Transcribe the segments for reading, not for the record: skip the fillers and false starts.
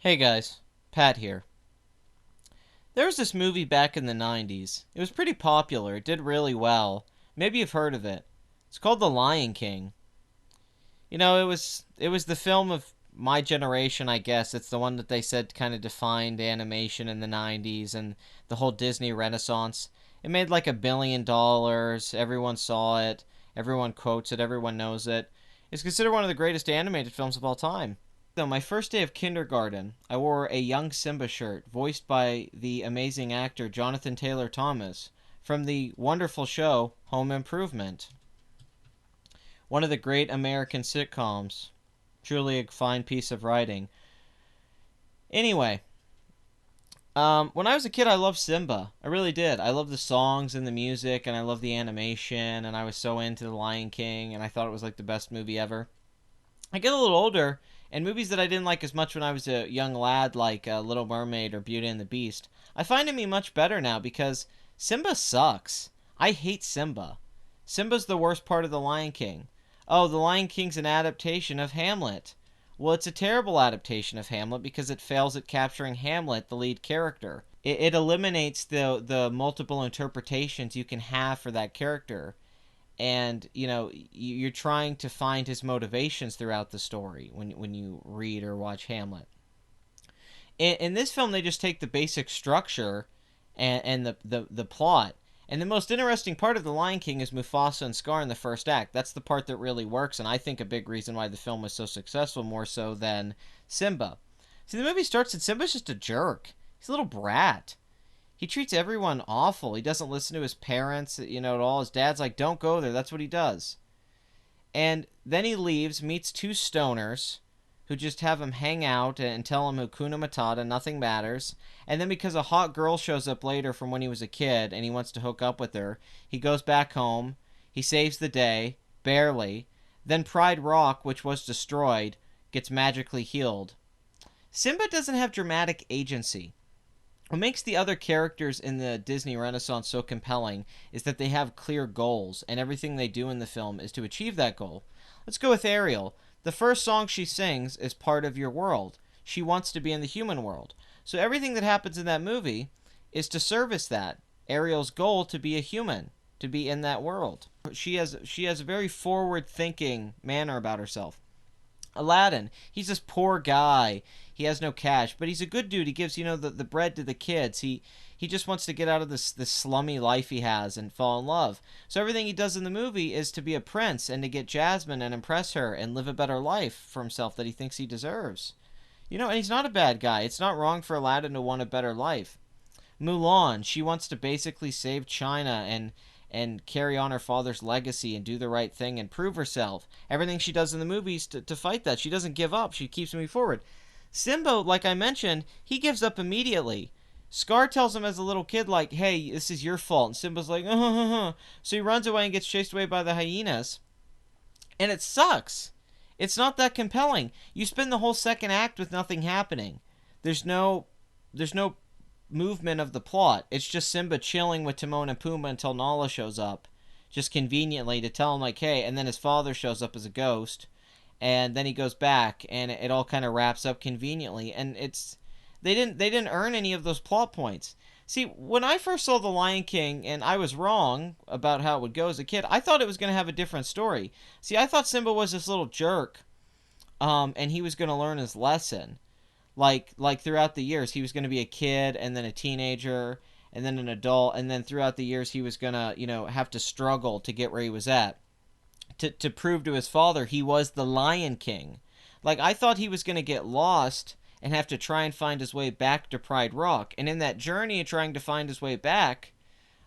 Hey guys, Pat here. There was this movie back in the 90s. It was pretty popular. It did really well. Maybe you've heard of it. It's called The Lion King. It was the film of my generation, I guess. It's the one that they said kind of defined animation in the 90s and the whole Disney Renaissance. It made like $1 billion. Everyone saw it. Everyone quotes it. Everyone knows it. It's considered one of the greatest animated films of all time. Though my first day of kindergarten, I wore a young Simba shirt voiced by the amazing actor Jonathan Taylor Thomas from the wonderful show Home Improvement, one of the great American sitcoms. Truly a fine piece of writing. Anyway, when I was a kid, I loved Simba. I really did. I loved the songs and the music, and I loved the animation, and I was so into The Lion King, and I thought it was like the best movie ever. I get a little older, and movies that I didn't like as much when I was a young lad, like Little Mermaid or Beauty and the Beast, I find to be much better now because Simba sucks. I hate Simba. Simba's the worst part of The Lion King. Oh, The Lion King's an adaptation of Hamlet. Well, it's a terrible adaptation of Hamlet because it fails at capturing Hamlet, the lead character. It eliminates the multiple interpretations you can have for that character, and you're trying to find his motivations throughout the story when you read or watch Hamlet. In this film, they just take the basic structure and the plot. And the most interesting part of The Lion King is Mufasa and Scar in the first act. That's the part that really works, and I think a big reason why the film was so successful, more so than Simba. See, the movie starts and Simba's just a jerk. He's a little brat. He treats everyone awful. He doesn't listen to his parents, at all. His dad's like, don't go there. That's what he does. And then he leaves, meets two stoners who just have him hang out and tell him Hakuna Matata, nothing matters. And then because a hot girl shows up later from when he was a kid and he wants to hook up with her, he goes back home. He saves the day, barely. Then Pride Rock, which was destroyed, gets magically healed. Simba doesn't have dramatic agency. What makes the other characters in the Disney Renaissance so compelling is that they have clear goals, and everything they do in the film is to achieve that goal. Let's go with Ariel. The first song she sings is part of your world. She wants to be in the human world. So everything that happens in that movie is to service that. Ariel's goal to be a human, to be in that world. She has a very forward-thinking manner about herself. Aladdin, he's this poor guy. He has no cash, but he's a good dude. He gives, the bread to the kids. He just wants to get out of this slummy life he has and fall in love. So everything he does in the movie is to be a prince and to get Jasmine and impress her and live a better life for himself that he thinks he deserves. And he's not a bad guy. It's not wrong for Aladdin to want a better life. Mulan, she wants to basically save China and carry on her father's legacy and do the right thing and prove herself. Everything she does in the movies to fight that. She doesn't give up. She keeps moving forward. Simba, like I mentioned, he gives up immediately. Scar tells him as a little kid, like, hey, this is your fault. And Simba's like, So he runs away and gets chased away by the hyenas. And it sucks. It's not that compelling. You spend the whole second act with nothing happening. There's no movement of the plot. It's just Simba chilling with Timon and Pumbaa until Nala shows up, just conveniently to tell him like, hey, and then his father shows up as a ghost, and then he goes back, and it all kind of wraps up conveniently. And they didn't earn any of those plot points. See, when I first saw The Lion King, and I was wrong about how it would go as a kid, I thought it was going to have a different story. See, I thought Simba was this little jerk, and he was going to learn his lesson. Like throughout the years he was going to be a kid and then a teenager and then an adult, and then throughout the years he was going to have to struggle to get where he was at, to prove to his father he was the Lion King. Like, I thought he was going to get lost and have to try and find his way back to Pride Rock, and in that journey of trying to find his way back,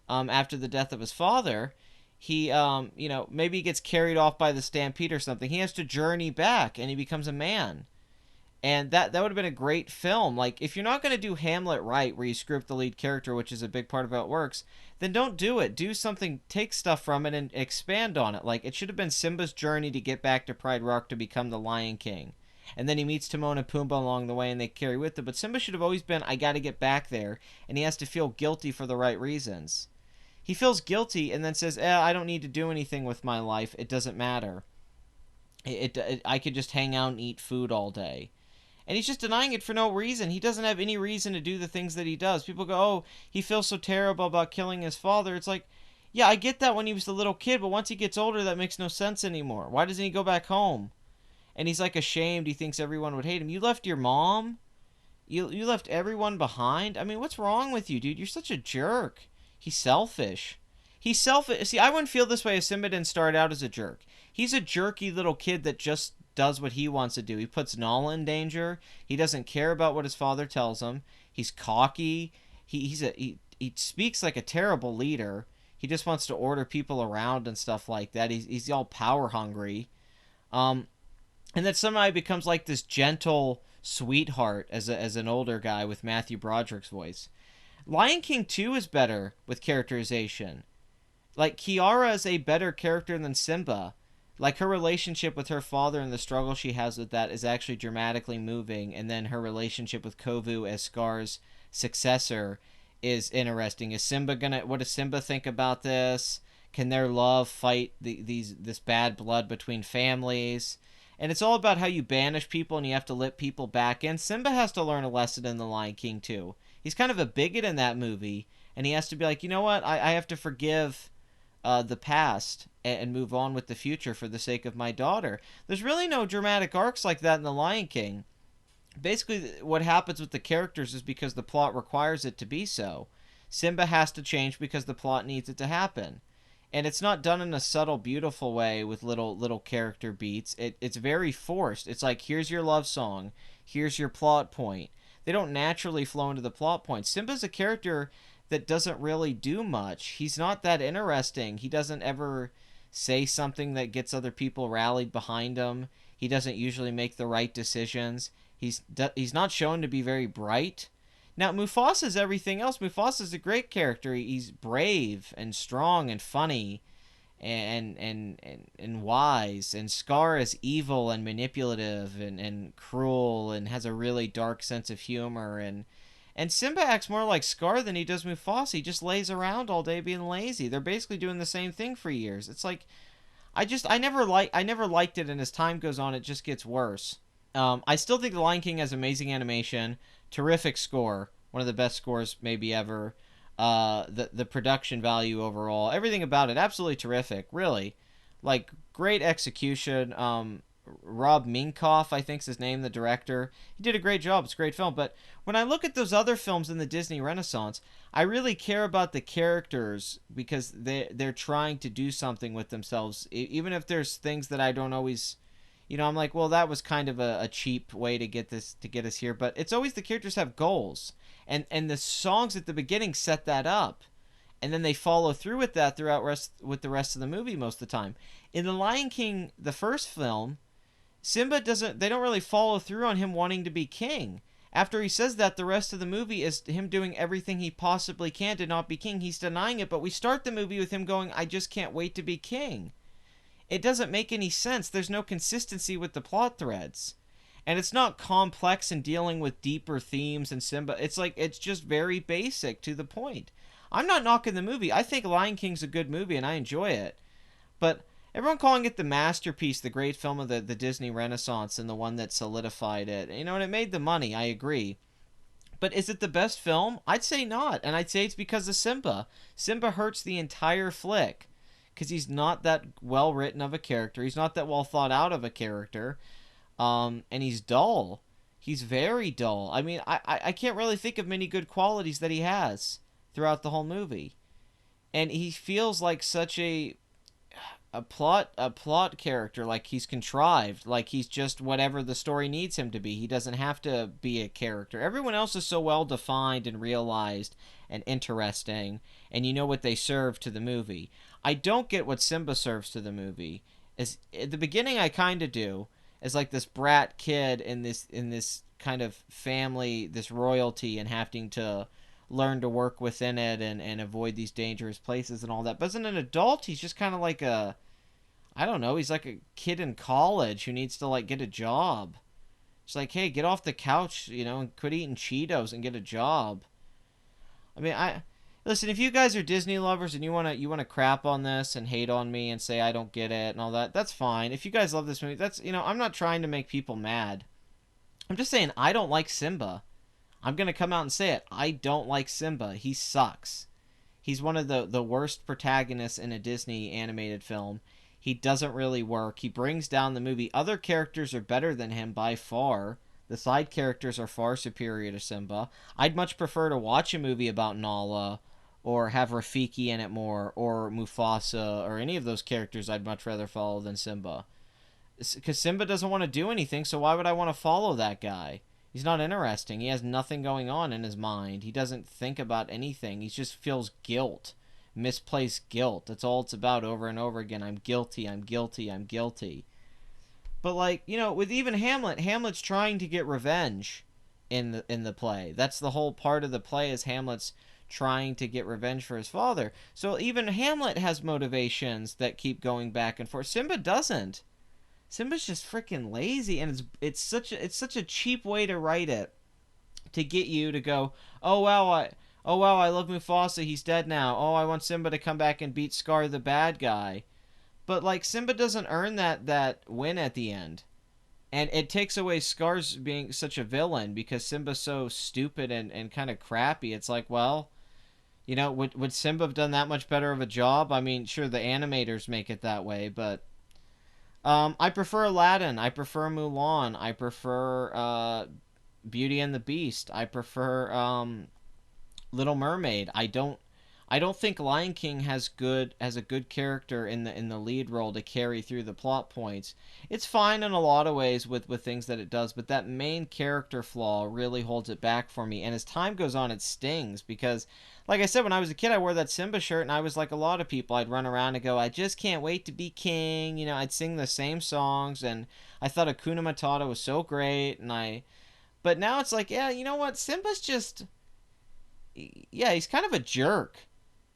after the death of his father, he maybe he gets carried off by the stampede or something. He has to journey back and he becomes a man. And that would have been a great film. Like, if you're not going to do Hamlet right, where you screw up the lead character, which is a big part of how it works, then don't do it. Do something, take stuff from it and expand on it. Like, it should have been Simba's journey to get back to Pride Rock to become the Lion King. And then he meets Timon and Pumbaa along the way and they carry with it. But Simba should have always been, I got to get back there. And he has to feel guilty for the right reasons. He feels guilty and then says, I don't need to do anything with my life. It doesn't matter. I could just hang out and eat food all day. And he's just denying it for no reason. He doesn't have any reason to do the things that he does. People go, oh, he feels so terrible about killing his father. It's like, yeah, I get that when he was a little kid, but once he gets older, that makes no sense anymore. Why doesn't he go back home? And he's like ashamed. He thinks everyone would hate him. You left your mom? You left everyone behind? I mean, what's wrong with you, dude? You're such a jerk. He's selfish. He's selfish. See, I wouldn't feel this way if Simba didn't start out as a jerk. He's a jerky little kid that just does what he wants to do. He puts Nala in danger. He doesn't care about what his father tells him. He's cocky. He speaks like a terrible leader. He just wants to order people around and stuff like that. He's all power hungry. Um, and then somehow he becomes like this gentle sweetheart as an older guy with Matthew Broderick's voice. Lion King 2 is better with characterization. Like, Kiara is a better character than Simba. Like, her relationship with her father and the struggle she has with that is actually dramatically moving. And then her relationship with Kovu as Scar's successor is interesting. What does Simba think about this? Can their love fight this bad blood between families? And it's all about how you banish people and you have to let people back in. Simba has to learn a lesson in The Lion King too. He's kind of a bigot in that movie, and he has to be like, you know what? I have to forgive the past and move on with the future for the sake of my daughter. There's really no dramatic arcs like that in The Lion King. Basically, what happens with the characters is because the plot requires it to be so. Simba has to change because the plot needs it to happen. And it's not done in a subtle, beautiful way with little character beats. It's very forced. It's like, here's your love song. Here's your plot point. They don't naturally flow into the plot points. Simba's a character that doesn't really do much. He's not that interesting. He doesn't ever say something that gets other people rallied behind him. He doesn't usually make the right decisions. He's not shown to be very bright. Now, Mufasa's everything else. Mufasa's a great character. He's brave and strong and funny and wise. And Scar is evil and manipulative and cruel and has a really dark sense of humor. And Simba acts more like Scar than he does Mufasa. He just lays around all day being lazy. They're basically doing the same thing for years. It's like, I never liked it, and as time goes on, it just gets worse. I still think The Lion King has amazing animation, terrific score, one of the best scores maybe ever. The production value overall, everything about it, absolutely terrific. Really, like, great execution. Rob Minkoff, I think's his name, the director. He did a great job. It's a great film. But when I look at those other films in the Disney Renaissance, I really care about the characters because they're trying to do something with themselves. Even if there's things that I don't always, I'm like, well, that was kind of a cheap way to get us here. But it's always the characters have goals, and the songs at the beginning set that up, and then they follow through with that with the rest of the movie most of the time. In The Lion King, the first film, Simba they don't really follow through on him wanting to be king. After he says that, the rest of the movie is him doing everything he possibly can to not be king. He's denying it, but we start the movie with him going, I just can't wait to be king. It doesn't make any sense. There's no consistency with the plot threads. And it's not complex and dealing with deeper themes and Simba. It's just very basic to the point. I'm not knocking the movie. I think Lion King's a good movie and I enjoy it. But everyone calling it the masterpiece, the great film of the Disney Renaissance and the one that solidified it. And it made the money, I agree. But is it the best film? I'd say not. And I'd say it's because of Simba. Simba hurts the entire flick because he's not that well written of a character. He's not that well thought out of a character. And he's dull. He's very dull. I mean, I can't really think of many good qualities that he has throughout the whole movie. And he feels like such a plot character, like he's contrived, like he's just whatever the story needs him to be. He doesn't have to be a character. Everyone else is so well defined and realized and interesting, and you know what they serve to the movie. I don't get what Simba serves to the movie. As at the beginning, I kind of do, as like this brat kid in this kind of family, this royalty, and having to learn to work within it and avoid these dangerous places and all that. But as an adult, he's just kind of like I don't know, he's like a kid in college who needs to like get a job. It's like, hey, get off the couch, and quit eating Cheetos and get a job. I mean, listen, if you guys are Disney lovers and you wanna crap on this and hate on me and say I don't get it and all that, that's fine. If you guys love this movie, that's I'm not trying to make people mad. I'm just saying, I don't like Simba. I'm going to come out and say it. I don't like Simba. He sucks. He's one of the worst protagonists in a Disney animated film. He doesn't really work. He brings down the movie. Other characters are better than him by far. The side characters are far superior to Simba. I'd much prefer to watch a movie about Nala or have Rafiki in it more or Mufasa or any of those characters I'd much rather follow than Simba. Because Simba doesn't want to do anything, so why would I want to follow that guy? He's not interesting. He has nothing going on in his mind. He doesn't think about anything. He just feels guilt, misplaced guilt. That's all it's about over and over again. I'm guilty, I'm guilty, I'm guilty. But like, with even Hamlet, Hamlet's trying to get revenge in the play. That's the whole part of the play is Hamlet's trying to get revenge for his father. So even Hamlet has motivations that keep going back and forth. Simba doesn't. Simba's just freaking lazy, and it's such a cheap way to write it to get you to go, oh wow, I love Mufasa, he's dead now. Oh, I want Simba to come back and beat Scar the bad guy. But like Simba doesn't earn that win at the end. And it takes away Scar's being such a villain because Simba's so stupid and kind of crappy. It's like, well, would Simba have done that much better of a job? I mean, sure, the animators make it that way, but I prefer Aladdin. I prefer Mulan. I prefer Beauty and the Beast. I prefer Little Mermaid. I don't think Lion King has a good character in the lead role to carry through the plot points. It's fine in a lot of ways with things that it does, but that main character flaw really holds it back for me. And as time goes on, it stings because, like I said, when I was a kid, I wore that Simba shirt, and I was like a lot of people. I'd run around and go, "I just can't wait to be king." I'd sing the same songs, and I thought Hakuna Matata was so great, But now it's like, yeah, you know what? Simba's just, yeah, he's kind of a jerk,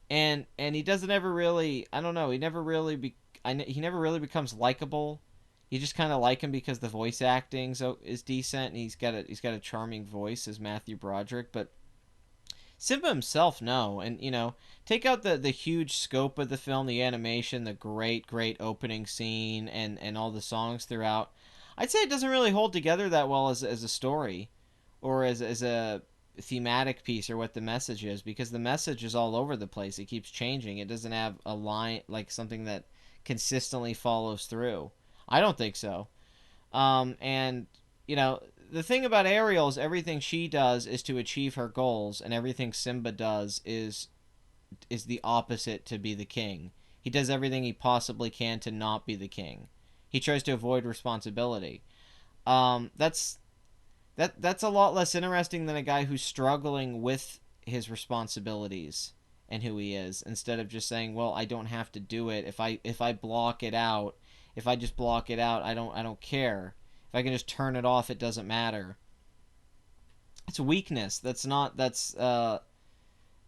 and he doesn't ever really, I don't know, he never really becomes likable. You just kind of like him because the voice acting is decent, and he's got a charming voice as Matthew Broderick. But Simba himself, no. And take out the huge scope of the film, the animation, the great opening scene, and all the songs throughout. I'd say it doesn't really hold together that well as a story, or as a thematic piece, or what the message is, because the message is all over the place. It keeps changing. It doesn't have a line, like something that consistently follows through. I don't think so. And the thing about Ariel is everything she does is to achieve her goals, and everything Simba does is the opposite, to be the king. He does everything he possibly can to not be the king. He tries to avoid responsibility. That's a lot less interesting than a guy who's struggling with his responsibilities and who he is, instead of just saying, "Well, I don't have to do it. If I block it out, if I just block it out, I don't care. If I can just turn it off, it doesn't matter." It's weakness. That's not that's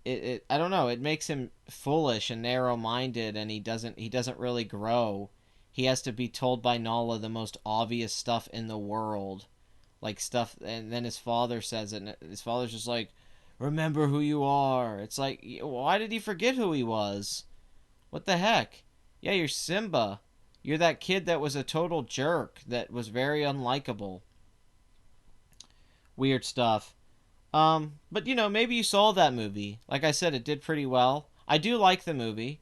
it I don't know, it makes him foolish and narrow-minded, and he doesn't really grow. He has to be told by Nala the most obvious stuff in the world. Like stuff, and then his father says it, and his father's just like, "Remember who you are." It's like, why did he forget who he was? What the heck? Yeah, you're Simba. You're that kid that was a total jerk, that was very unlikable. Weird stuff. But maybe you saw that movie. Like I said, it did pretty well. I do like the movie,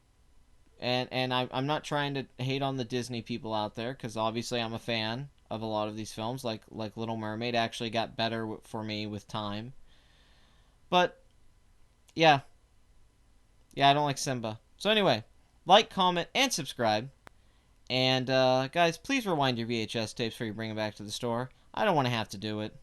and I'm not trying to hate on the Disney people out there, because obviously I'm a fan of a lot of these films. Like Little Mermaid actually got better for me with time. But yeah, yeah, I don't like Simba. So anyway, like, comment, and subscribe. And guys, please rewind your VHS tapes before you bring them back to the store. I don't want to have to do it.